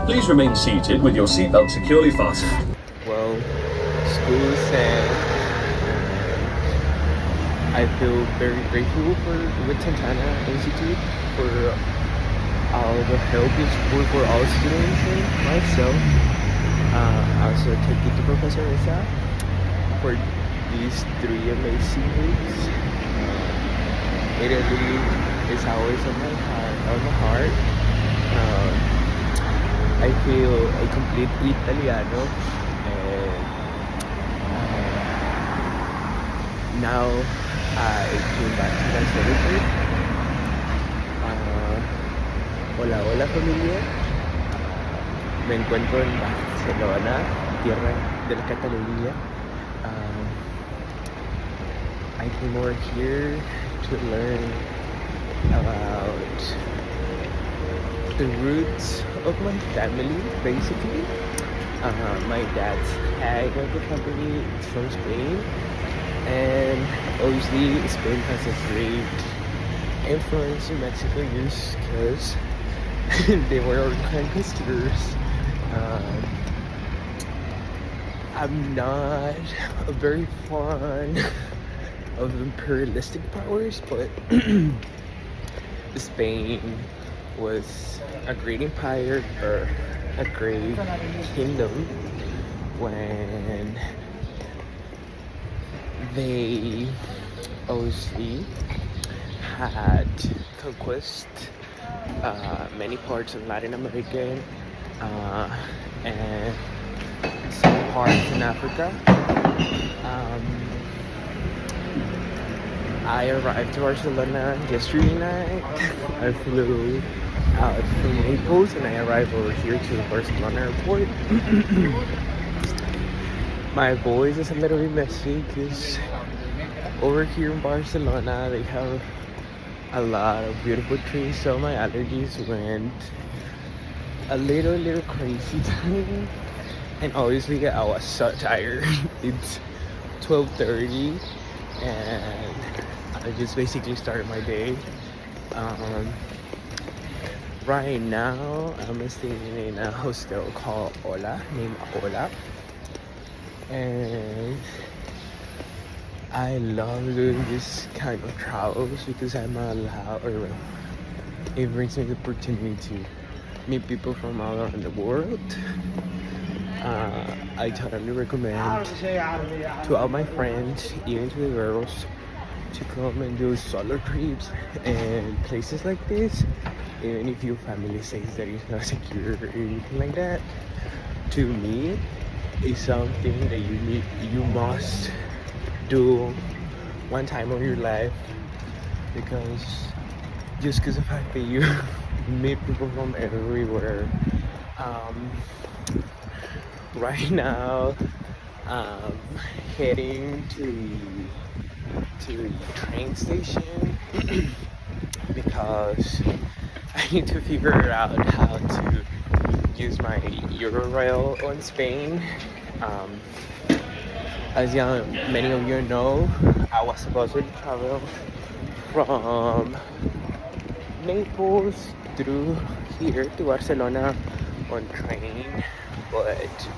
Please remain seated with your seatbelt securely fastened. Well, school said I feel very grateful with Santana Institute for all the help in school for all students and myself. Also thank you to Professor Isa for these 3 amazing weeks. Italy is always on my heart. I feel a complete Italiano, and now I came back to my celebrate. Hola, hola familia. Me encuentro en Barcelona, tierra de la Cataluña. I came over here to learn about the roots of my family, basically. My dad's side of the family is from Spain, and obviously Spain has a great influence in Mexico just because they were our conquistadors. I'm not very fond of imperialistic powers, but Spain was a great empire or a great kingdom when they obviously had conquest many parts of Latin America and some parts in Africa. I arrived to Barcelona yesterday night. I flew out from Naples and I arrived over here to the Barcelona airport. My voice is a little bit messy because over here in Barcelona they have a lot of beautiful trees, so my allergies went a little crazy today. And obviously I was so tired. It's 12:30 and I just basically started my day. Right now I'm staying in a hostel called named Ola, and I love doing this kind of travels because I'm allowed, or it brings me the opportunity to meet people from all around the world. I totally recommend to all my friends, even to the girls, to come and do solo trips and places like this, even if your family says that it's not secure or anything like that. To me, it's something that you must do one time of your life, because just because of the fact that you meet people from everywhere. Right now heading to the train station because I need to figure out how to use my Eurorail on Spain. As many of you know, I was supposed to travel from Naples through here to Barcelona on train, but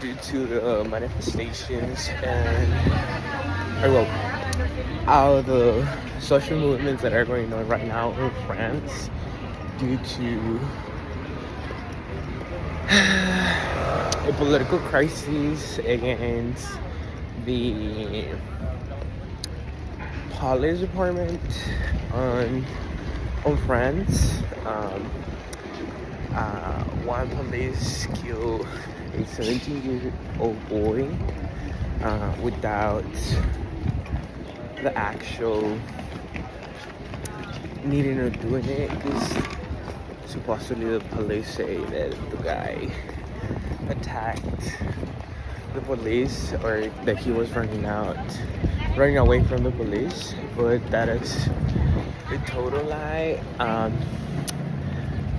due to the manifestations and all the social movements that are going on right now in France, due to a political crisis against the police department on France. One police killed a 17-year-old boy without the actual needing or doing it, because supposedly the police say that the guy attacked the police, or that he was running away from the police, but that is a total lie.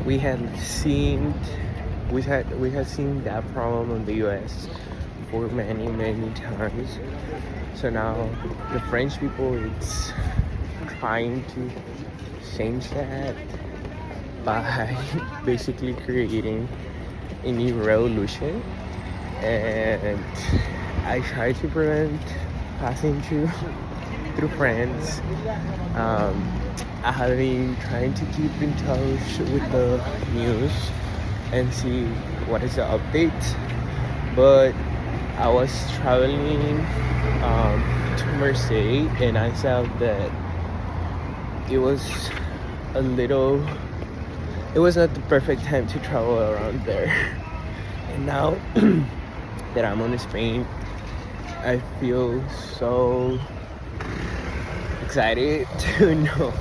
We had seen that problem in the US for many times. So now the French people, it's trying to change that by basically creating a new revolution, and I try to prevent passing through friends. I have been trying to keep in touch with the news and see what is the update, but I was traveling to Marseille, and I saw that it was not the perfect time to travel around there. And now that I'm on Spain, I feel so excited to know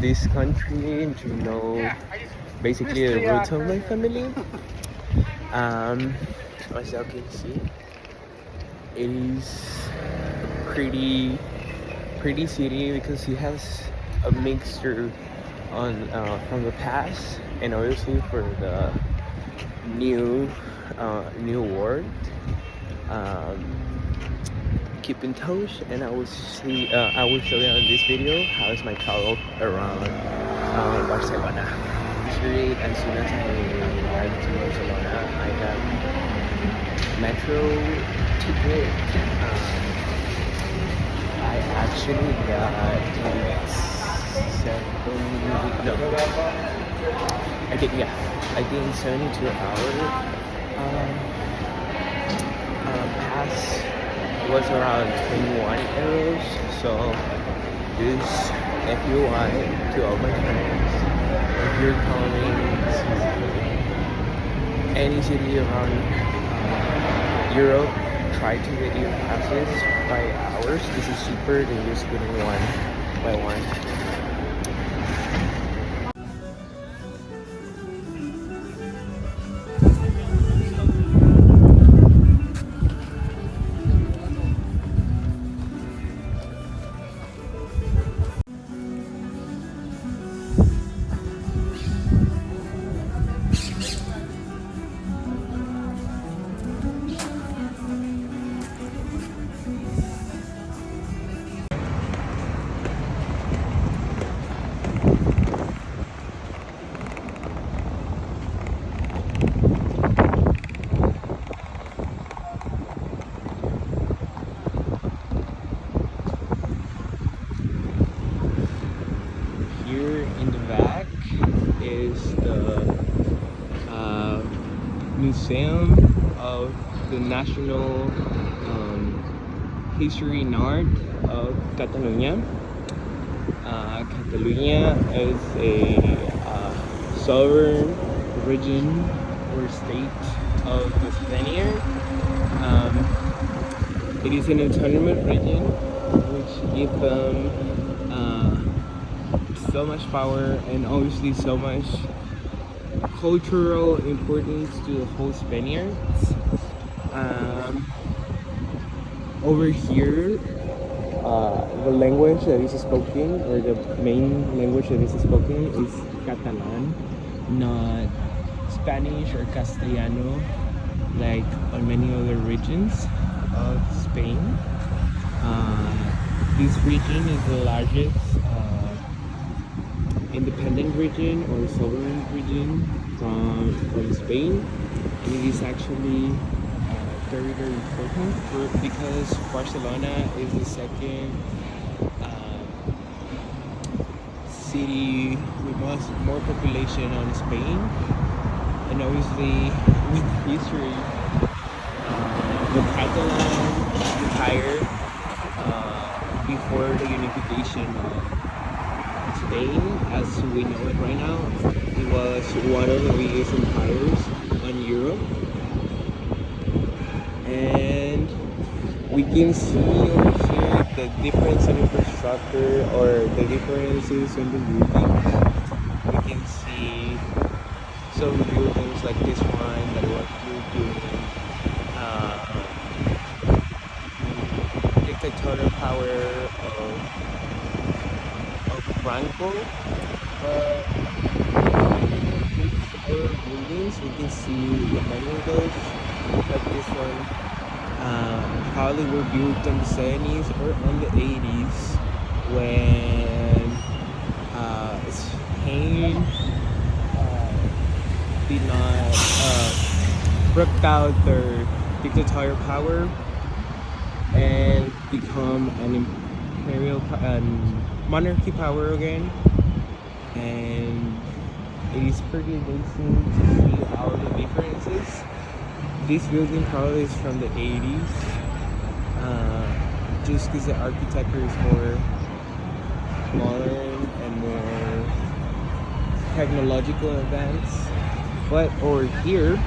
this country and to know basically the roots of my family. As you can see, it is a pretty city because it has a mixture on from the past and obviously for the new world. Keep in touch, and I will show you in this video how is my travel around Barcelona. Usually, as soon as I arrived to Barcelona, I got metro ticket. I actually got I think 72 hour pass was around 21 euros. So this, if you want to all my friends, if you're coming to any city around Europe, try to get your passes by hours. This is cheaper than just getting one by one. Here in the back is the Museum of the National History and Art of Cataluña. Cataluña is a sovereign region or state of the Spaniard. It is an autonomous region which gives them so much power and obviously so much cultural importance to the whole Spaniards. Over here, the language that is spoken, or the main language that is spoken, is Catalan, not Spanish or Castellano like on many other regions of Spain. This region is the largest independent region or sovereign region from Spain. And it is actually very important because Barcelona is the second city with more population on Spain, and obviously with history, the Catalan Empire before the unification of Spain, as we know it right now, it was one of the biggest empires on Europe, and we can see over here the difference in infrastructure or the differences in the buildings. We can see some buildings like this one that was built during dictatorial power of Franco. But these other buildings, we can see many of those, like this one. Probably were built in the 70s or in the 80s when did not broke out their dictatorial power and become an monarchy power again. And it is pretty amazing to see all the differences. This building probably is from the 80s, just because the architecture is more modern and more technological advanced. But over here,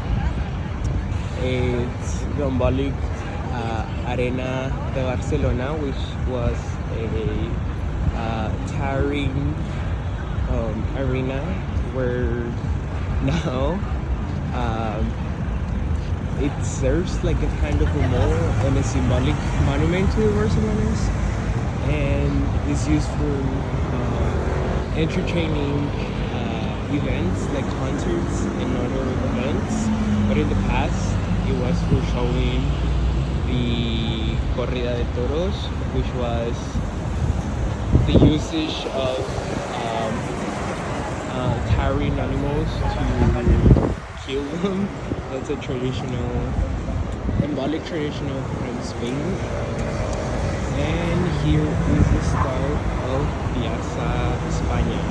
it's symbolic Arena de Barcelona, which was a towering arena where now it serves like a kind of a mall and a symbolic monument to the Barcelonas, and is used for entertaining events like concerts and other events. But in the past, it was for showing the corrida de toros, which was the usage of towering animals to kill them. That's a traditional, symbolic traditional from Spain. And here is the start of Piazza España.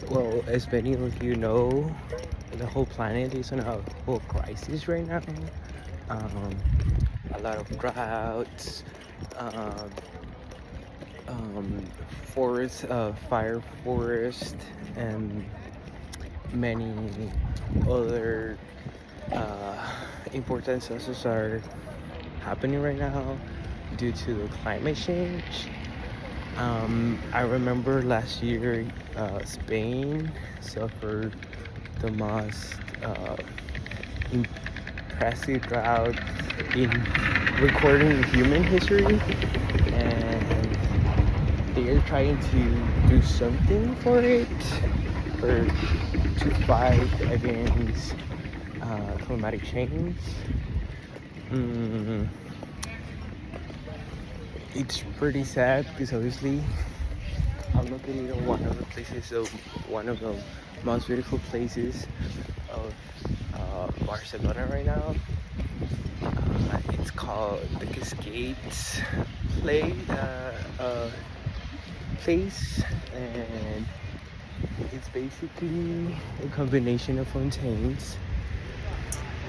Well, as many of you know, the whole planet is in a whole crisis right now. A lot of droughts, fire forest, and many other important sources are happening right now due to the climate change. I remember last year Spain suffered the most impressive drought in recording human history, and they are trying to do something for it, or to fight against climatic change. It's pretty sad because obviously I'm located in one of the places, so one of the most beautiful places of Barcelona right now. It's called the Cascades place, and it's basically a combination of fountains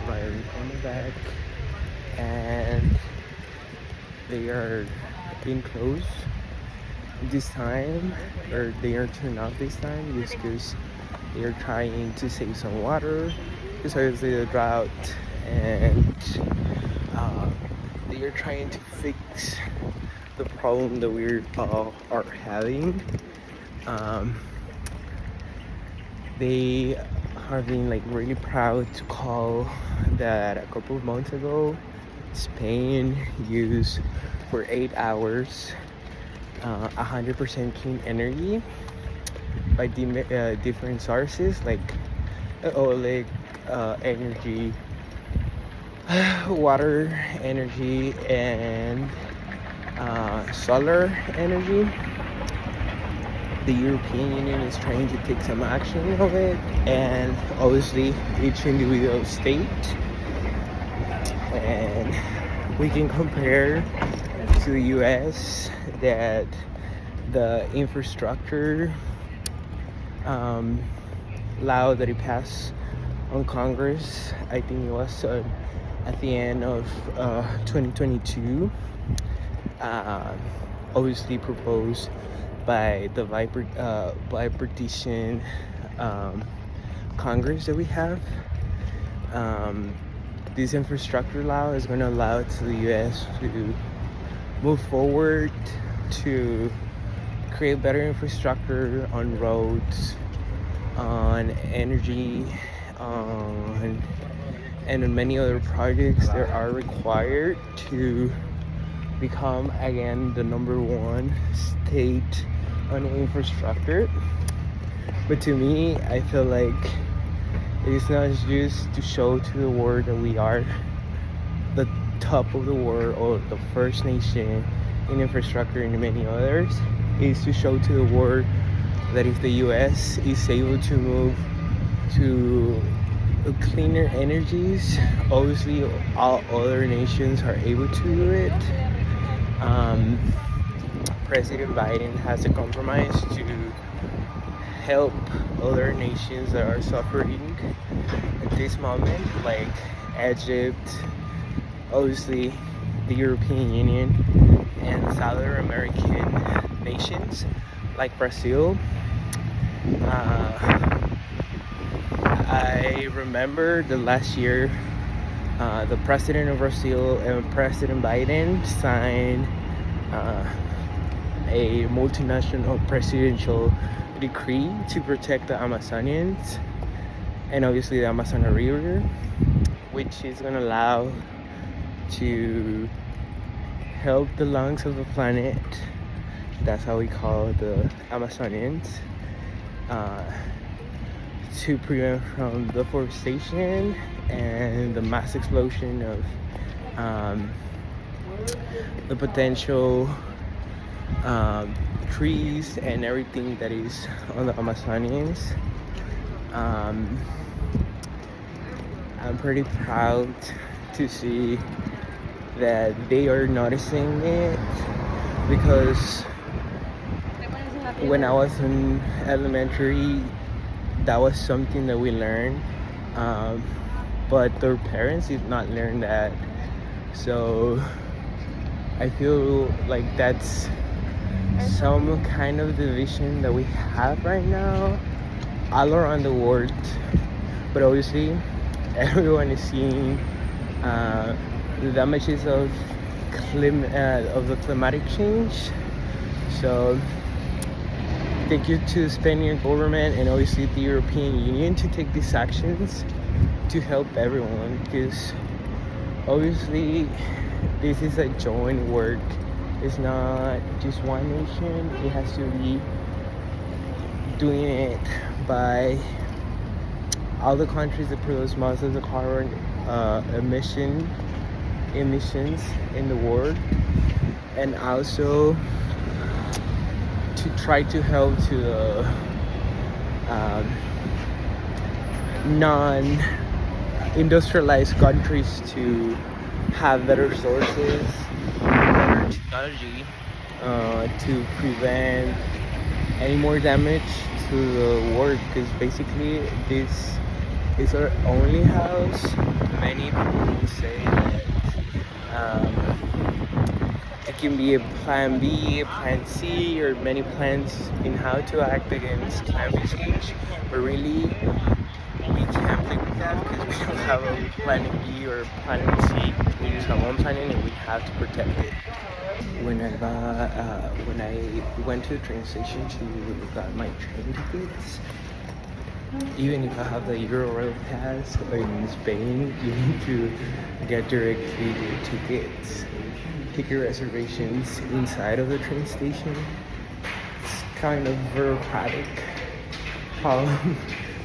right on the back, and they are being closed this time, or they are turned off this time, just because they are trying to save some water because obviously the drought, and they are trying to fix the problem that we are having. They are being like really proud to call that a couple of months ago Spain used for 8 hours 100% clean energy by different sources like eolic energy, water energy, and solar energy. The European Union is trying to take some action of it, and obviously each individual state, and we can compare to the US that the infrastructure law that it passed on Congress, I think it was at the end of 2022, obviously proposed by the bipartisan Congress that we have. This infrastructure law is going to allow to the US to move forward to create better infrastructure on roads, on energy, and on many other projects that are required to become again the number one state on infrastructure. But to me, I feel like it's not just to show to the world that we are the top of the world or the first nation in infrastructure and many others. Is to show to the world that if the US is able to move to cleaner energies, obviously all other nations are able to do it. President Biden has a compromise to help other nations that are suffering at this moment, like Egypt, obviously the European Union, and South American nations like Brazil. I remember the last year, the president of Brazil and President Biden signed a multinational presidential decree to protect the Amazonians and obviously the Amazon River, which is going to allow to help the lungs of the planet. That's how we call the Amazonians, to prevent from deforestation and the mass explosion of the potential trees and everything that is on the Amazonians. I'm pretty proud to see that they are noticing it, because when I was in elementary, that was something that we learned, but their parents did not learn that. So I feel like that's some kind of division that we have right now all around the world. But obviously everyone is seeing the damages of the climatic change. So thank you to the Spanish government and obviously the European Union to take these actions to help everyone, because obviously this is a joint work. It's not just one nation. It has to be doing it by all the countries that produce most of the carbon emissions in the world, and also to try to help to the non-industrialized countries to have better sources, better technology, to prevent any more damage to the world, because basically this is our only house. Many people will say that it can be a plan B, a plan C, or many plans in how to act against climate change, but really we can't play with that because we don't have a plan B or plan C. We just have one planet and we have to protect it. When I went to the train station to get my train tickets, even if I have the Euro pass in Spain, you need to get directly your ticket reservations inside of the train station. It's kind of bureaucratic problem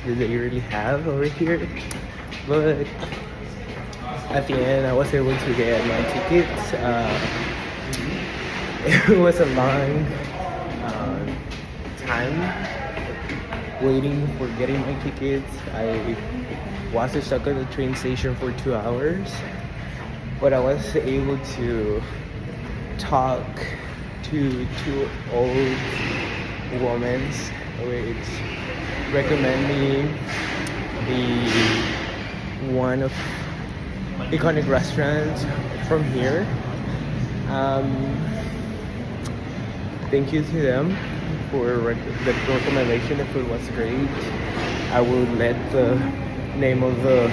that they really have over here, but at the end I was able to get my tickets. It was a long time waiting for getting my tickets. I was stuck at the train station for 2 hours, but I was able to talk to two old women which recommend me the one of iconic restaurants from here. Thank you to them for the recommendation. The food was great. I will let the name of the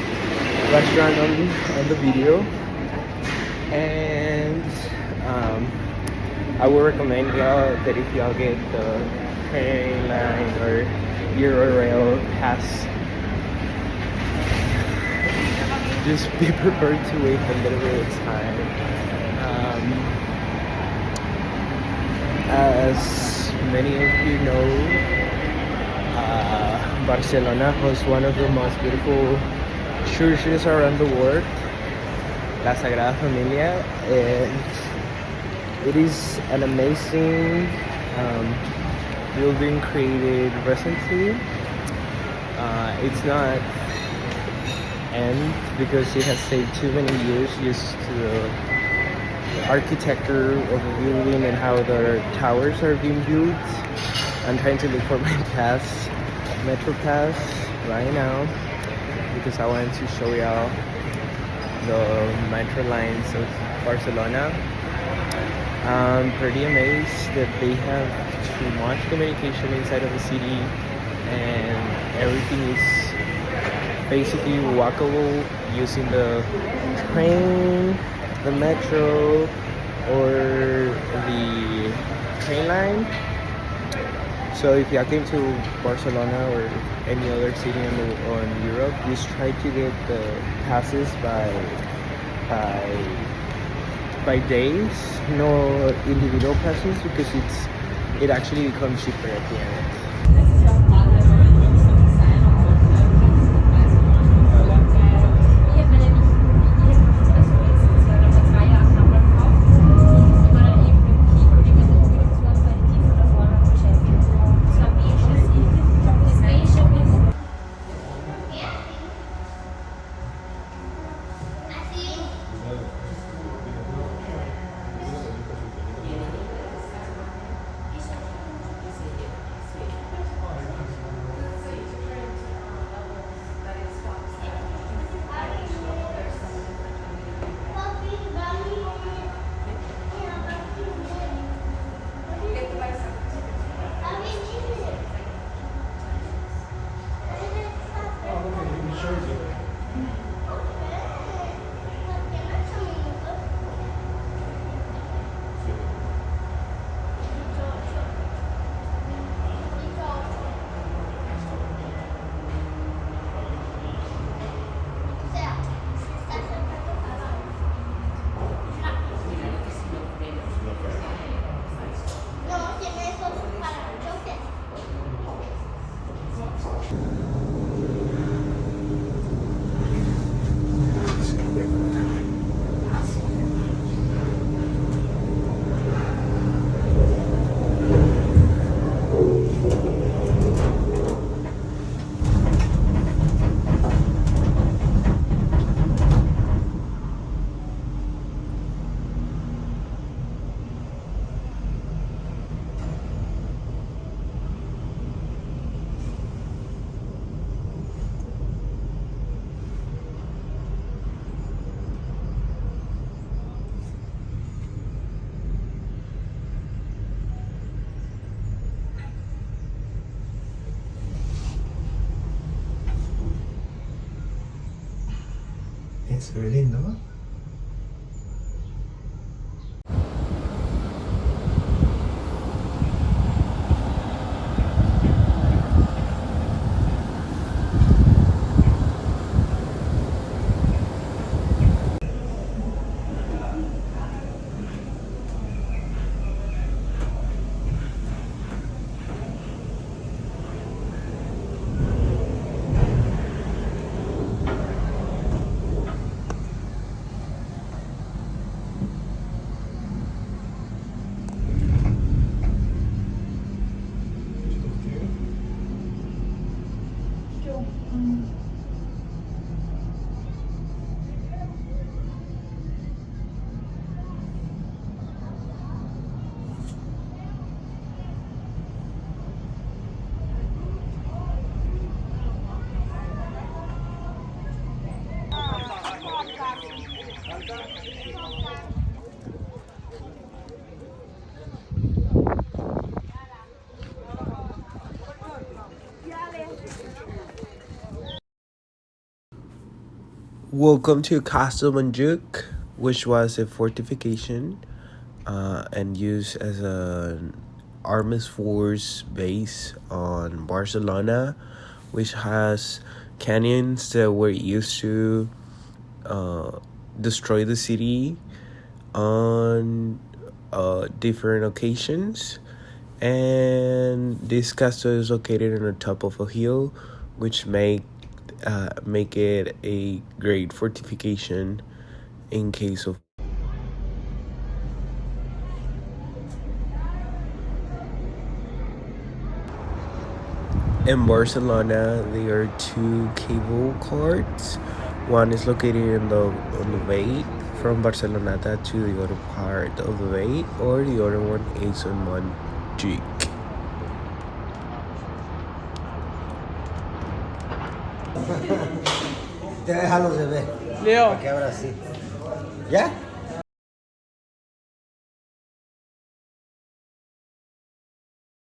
restaurant on the video, and I will recommend y'all that if y'all get the train line or Eurorail pass, just be prepared to wait a little bit of time. As many of you know, Barcelona hosts one of the most beautiful churches around the world, La Sagrada Familia, and it is an amazing building created recently. It's not end because it has taken too many years just to the architecture of the building and how the towers are being built. I'm trying to look for my metro pass right now because I wanted to show y'all the metro lines of Barcelona. I'm pretty amazed that they have too much communication inside of the city and everything is basically walkable using the train, the metro, or the train line. So if you came to Barcelona or any other city on Europe, just try to get the passes by days, no individual passes, because it actually becomes cheaper at the end. Es muy lindo. Welcome to Castle Montjuic, which was a fortification and used as an armed force base on Barcelona, which has cannons that were used to destroy the city on different occasions. And this castle is located on the top of a hill, which make it a great fortification in case of. In Barcelona, there are two cable cars. One is located on the way from Barcelona to the other part of the way, or the other one is on Montjuic. Déjalo de ver. Leo. Que ahora sí. ¿Ya?